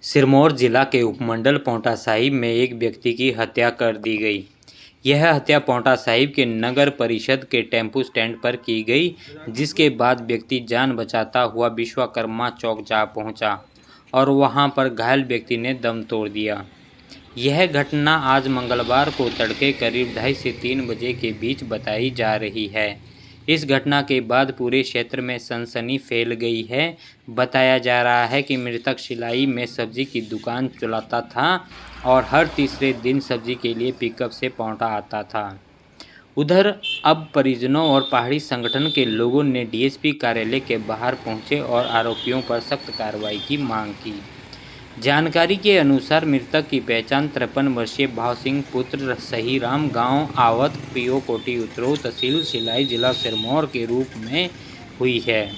सिरमौर जिला के उपमंडल पांवटा साहिब में एक व्यक्ति की हत्या कर दी गई। यह हत्या पांवटा साहिब के नगर परिषद के टेम्पो स्टैंड पर की गई, जिसके बाद व्यक्ति जान बचाता हुआ विश्वकर्मा चौक जा पहुंचा और वहां पर घायल व्यक्ति ने दम तोड़ दिया। यह घटना आज मंगलवार को तड़के करीब 2:30 से 3 बजे के बीच बताई जा रही है। इस घटना के बाद पूरे क्षेत्र में सनसनी फैल गई है। बताया जा रहा है कि मृतक सिलाई में सब्जी की दुकान चलाता था और हर तीसरे दिन सब्जी के लिए पिकअप से पांवटा आता था। उधर अब परिजनों और पहाड़ी संगठन के लोगों ने डीएसपी कार्यालय के बाहर पहुंचे और आरोपियों पर सख्त कार्रवाई की मांग की। जानकारी के अनुसार मृतक की पहचान 53 वर्षीय भाव सिंह पुत्र सहीराम गांव आवत पीओ कोटी उतरो तहसील सिलाई जिला सिरमौर के रूप में हुई है।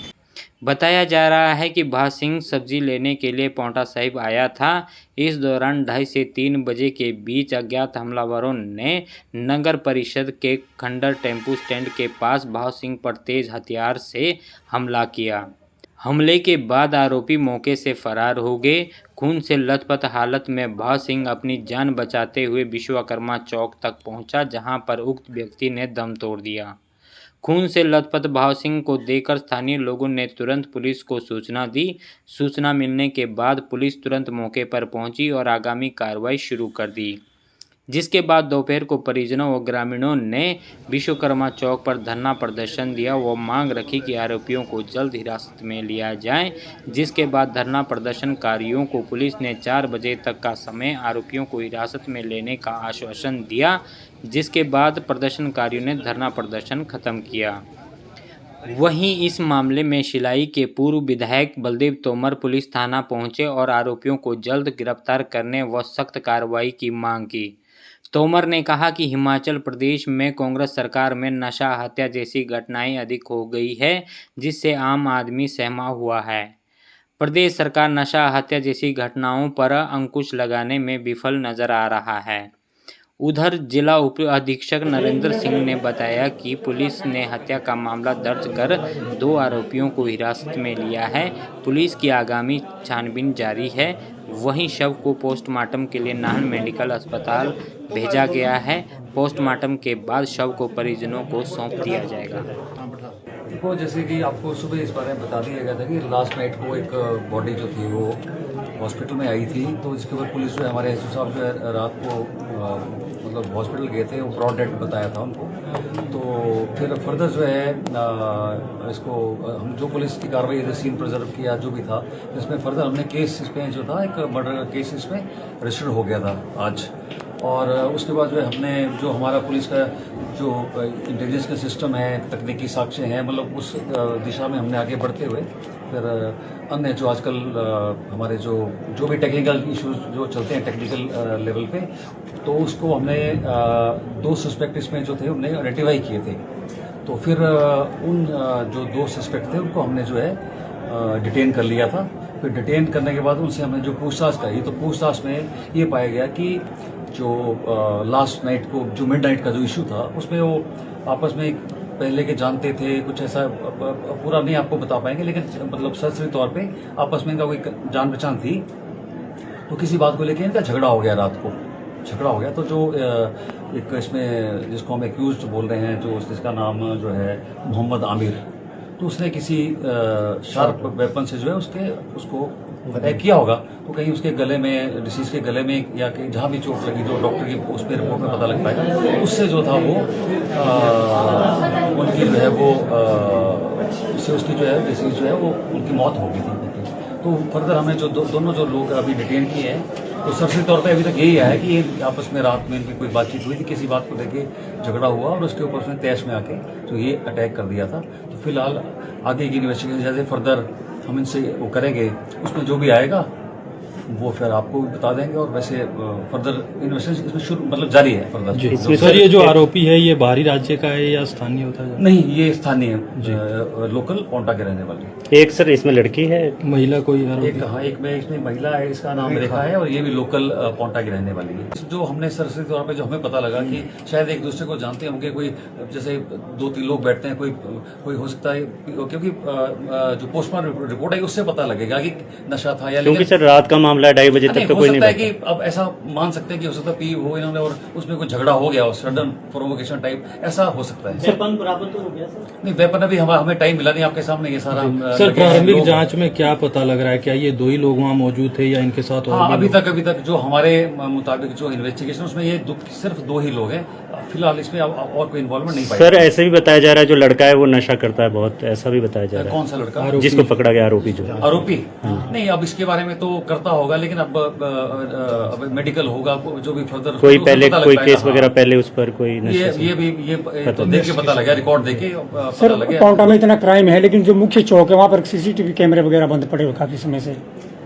बताया जा रहा है कि भाव सिंह सब्जी लेने के लिए पांवटा साहिब आया था। इस दौरान 2:30 से 3 बजे के बीच अज्ञात हमलावरों ने नगर परिषद के खंडर टेम्पो स्टैंड के पास भाव सिंह पर तेज हथियार से हमला किया। हमले के बाद आरोपी मौके से फरार हो गए। खून से लथपथ हालत में भाव सिंह अपनी जान बचाते हुए विश्वकर्मा चौक तक पहुंचा, जहां पर उक्त व्यक्ति ने दम तोड़ दिया। खून से लथपथ भाव सिंह को देखकर स्थानीय लोगों ने तुरंत पुलिस को सूचना दी। सूचना मिलने के बाद पुलिस तुरंत मौके पर पहुंची और आगामी कार्रवाई शुरू कर दी, जिसके बाद दोपहर को परिजनों व ग्रामीणों ने विश्वकर्मा चौक पर धरना प्रदर्शन दिया व मांग रखी कि आरोपियों को जल्द हिरासत में लिया जाए। जिसके बाद धरना प्रदर्शनकारियों को पुलिस ने 4 बजे तक का समय आरोपियों को हिरासत में लेने का आश्वासन दिया, जिसके बाद प्रदर्शनकारियों ने धरना प्रदर्शन खत्म किया। वहीं इस मामले में सिलाई के पूर्व विधायक बलदेव तोमर पुलिस थाना पहुंचे और आरोपियों को जल्द गिरफ्तार करने व सख्त कार्रवाई की मांग की। तोमर ने कहा कि हिमाचल प्रदेश में कांग्रेस सरकार में नशा हत्या जैसी घटनाएं अधिक हो गई है, जिससे आम आदमी सहमा हुआ है। प्रदेश सरकार नशा हत्या जैसी घटनाओं पर अंकुश लगाने में विफल नजर आ रहा है। उधर जिला उप अधीक्षक नरेंद्र सिंह ने बताया कि पुलिस ने हत्या का मामला दर्ज कर 2 आरोपियों को हिरासत में लिया है। पुलिस की आगामी छानबीन जारी है। वहीं शव को पोस्टमार्टम के लिए नाहन मेडिकल अस्पताल भेजा गया है। पोस्टमार्टम के बाद शव को परिजनों को सौंप दिया जाएगा। देखो, जैसे कि आपको सुबह इस बारे में बता दिया गया था कि लास्ट नाइट को एक बॉडी जो थी वो हॉस्पिटल में आई थी, तो इसके ऊपर पुलिस जो है हमारे एसपी साहब जो है रात को मतलब हॉस्पिटल गए थे, वो ब्रॉड डेड बताया था उनको। तो फिर फर्दर जो है इसको हम जो पुलिस की कार्रवाई है, सीन प्रिजर्व किया जो भी था, इसमें फर्दर हमने केस इसमें जो था एक मर्डर का केस इसमें रजिस्टर्ड हो गया था आज। और उसके बाद जो है हमने जो हमारा पुलिस का जो इंटेलिजेंस का सिस्टम है, तकनीकी साक्ष्य हैं, मतलब उस दिशा में हमने आगे बढ़ते हुए फिर अन्य जो आजकल हमारे जो भी टेक्निकल इश्यूज जो चलते हैं टेक्निकल लेवल पे, तो उसको हमने 2 सस्पेक्ट इसमें जो थे हमने आइडेंटिफाई किए थे। तो फिर उन जो 2 सस्पेक्ट थे उनको हमने जो है डिटेन कर लिया था। फिर डिटेन करने के बाद उनसे हमने जो पूछताछ करी, तो पूछताछ में ये पाया गया कि जो लास्ट नाइट को जो मिड नाइट का जो इशू था, उसमें वो आपस में पहले के जानते थे, कुछ ऐसा पूरा नहीं आपको बता पाएंगे, लेकिन मतलब सरसरी तौर पे आपस में इनका कोई जान पहचान थी। तो किसी बात को लेकर इनका झगड़ा हो गया, रात को झगड़ा हो गया। तो जो एक इसमें जिसको हम एक्यूज्ड बोल रहे हैं, जो जिसका नाम जो है मोहम्मद आमिर, तो उसने किसी शार्प वेपन से जो है उसको अटैक किया होगा। तो कहीं उसके गले में, डिसीज के गले में या कहीं जहाँ भी चोट लगी, जो डॉक्टर की उस पर रिपोर्ट में पता लग पाएगा, उससे जो था वो उनकी जो है वो उससे उसकी जो है डिसीज जो है वो उनकी मौत हो गई थी। तो फर्दर हमें जो दोनों जो लोग अभी डिटेन किए हैं, तो सरसरी तौर पे अभी तक यही है कि ये आपस में रात में इनकी कोई बातचीत हुई थी, किसी बात को लेके झगड़ा हुआ और उसके ऊपर उसने तैश में आके तो ये अटैक कर दिया था। तो फिलहाल आगे की इन्वेस्टिगेशन जैसे फर्दर हम इनसे वो करेंगे, उसमें जो भी आएगा वो फिर आपको भी बता देंगे। और वैसे फर्दर इन्वेस्टिगेशन इसमें शुरू मतलब जारी है फर्दर। इसमें सर ये जो आरोपी है ये बाहरी राज्य का है या स्थानीय होता है? नहीं, ये स्थानीय लोकल पांवटा के रहने वाले। एक सर इसमें लड़की है, महिला कोई आरोपी? एक हाँ, एक में इसमें महिला है, इसका नाम रेखा है, और ये भी लोकल पांवटा की रहने वाली है। जो हमने सरसरी तौर पे जो हमें पता लगा कि शायद एक दूसरे को जानते होंगे, कोई जैसे 2-3 लोग बैठते हैं, कोई हो सकता है, क्योंकि जो पोस्टमार्टम रिपोर्ट है उससे पता लगेगा कि नशा था या, क्योंकि सर रात का मामला है, 2:30 बजे तक तो कोई नहीं हो सकता है बैठा। कि अब ऐसा मान सकते हैं कि हो सकता है पी हो इन्होंने और उसमें कोई झगड़ा हो गया हो, सडन प्रोवोकेशन टाइप, ऐसा हो सकता है। वेपन बराबर तो हो गया सर। नहीं, वेपन अभी हमें टाइम मिला नहीं, आपके सामने ये सारा हम, सर लगे हैं प्रारंभिक लोग। जांच में क्या पता लग रहा है, क्या ये 2 ही लोग वहाँ मौजूद थे या इनके साथ और हाँ, भी अभी लोग? तक जो हमारे मुताबिक जो इन्वेस्टिगेशन उसमें ये सिर्फ 2 ही लोग हैं फिलहाल, इसमें अब और कोई इन्वॉल्वमेंट नहीं पाया। सर ऐसे भी बताया जा रहा है जो लड़का है वो नशा करता है बहुत, ऐसा भी बताया जा रहा कौन सा लड़का? है जिसको पकड़ा गया आरोपी जो। आरोपी? नहीं, अब इसके बारे में तो करता होगा, लेकिन अब मेडिकल होगा जो भी फर्दर कोई पहले पता लग कोई पाएगा। केस वगैरह पहले उस पर कोई ये नशे से- ये भी ये तो देख के पता लगा, रिकॉर्ड देख के पता सर लगा। पाउंटा में इतना क्राइम है, लेकिन जो मुख्य चौक है वहाँ पर सीसीटीवी कैमरे वगैरह बंद पड़े हुए काफी समय से।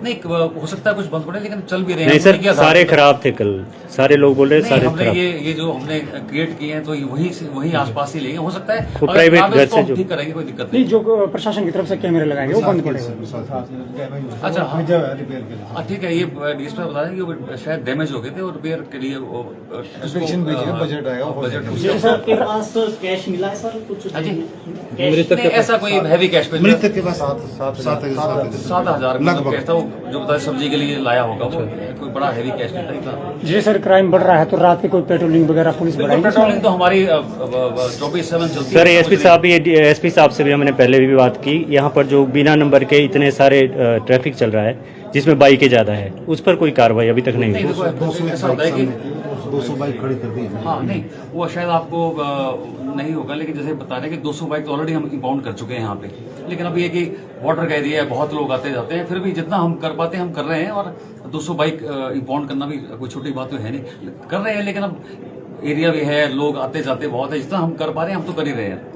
नहीं, हो सकता है कुछ बंद पड़े, लेकिन चल भी रहे हैं। नहीं हमने सर, किया था। सारे खराब थे कल, सारे लोग बोल रहे हैं नहीं, सारे हमने खराब। ये जो हमने क्रिएट किए हैं तो वही आसपास ही लेंगे, हो सकता है वो अगर प्राइवेट खराब है घर उसको से हम जो- ठीक करेंगे, कोई दिक्कत नहीं, नहीं। जो प्रशासन की तरफ से कैमरे लगाए गए वो बंद पड़े हुए। अच्छा, हाँ ठीक है, ये इस पर बता दें कि वो शायद डैमेज हो गए थे और रिपेयर के लिए बजट आएगा, बजट आपके पास कैश मिला है सर कुछ? हाँ जी। कैश नहीं, ऐसा कोई हैवी कैश पे मृतक के पास 7,000 7,000 लगभग। कैश था, वो जो बताया सब्जी के लिए लाया होगा, वो कोई बड़ा हैवी कैश नहीं था इतना। जी सर, क्राइम बढ़ रहा है तो रात की कोई पेट्रोलिंग वगैरह पुलिस बढ़ाएगी? पेट्रोलिंग तो हमारी 24/7 चलती है। सर एसपी साहब से भी हमने पहले भी बात की, यहाँ पर जो बिना नंबर के इतने सारे ट्रैफिक चल रहा है जिसमें बाइकें ज्यादा है, उस पर कोई कार्रवाई अभी तक नहीं नहीं, हुई। देखो ऐसा होता है कि 200 बाइक खड़ी कर दी। हाँ, नहीं वो शायद आपको नहीं होगा, लेकिन जैसे बता रहे हैं कि 200 बाइक तो ऑलरेडी हम इंपाउंड कर चुके हैं यहाँ पे, लेकिन अभी ये कि वाटर का एरिया है, बहुत लोग आते जाते हैं, फिर भी जितना हम कर पाते हैं हम कर रहे हैं, और 200 बाइक इंपाउंड करना भी कोई छोटी बात तो है नहीं, कर रहे हैं, लेकिन अब एरिया भी है, लोग आते जाते बहुत है, जितना हम कर पा रहे हैं हम तो कर ही रहे हैं।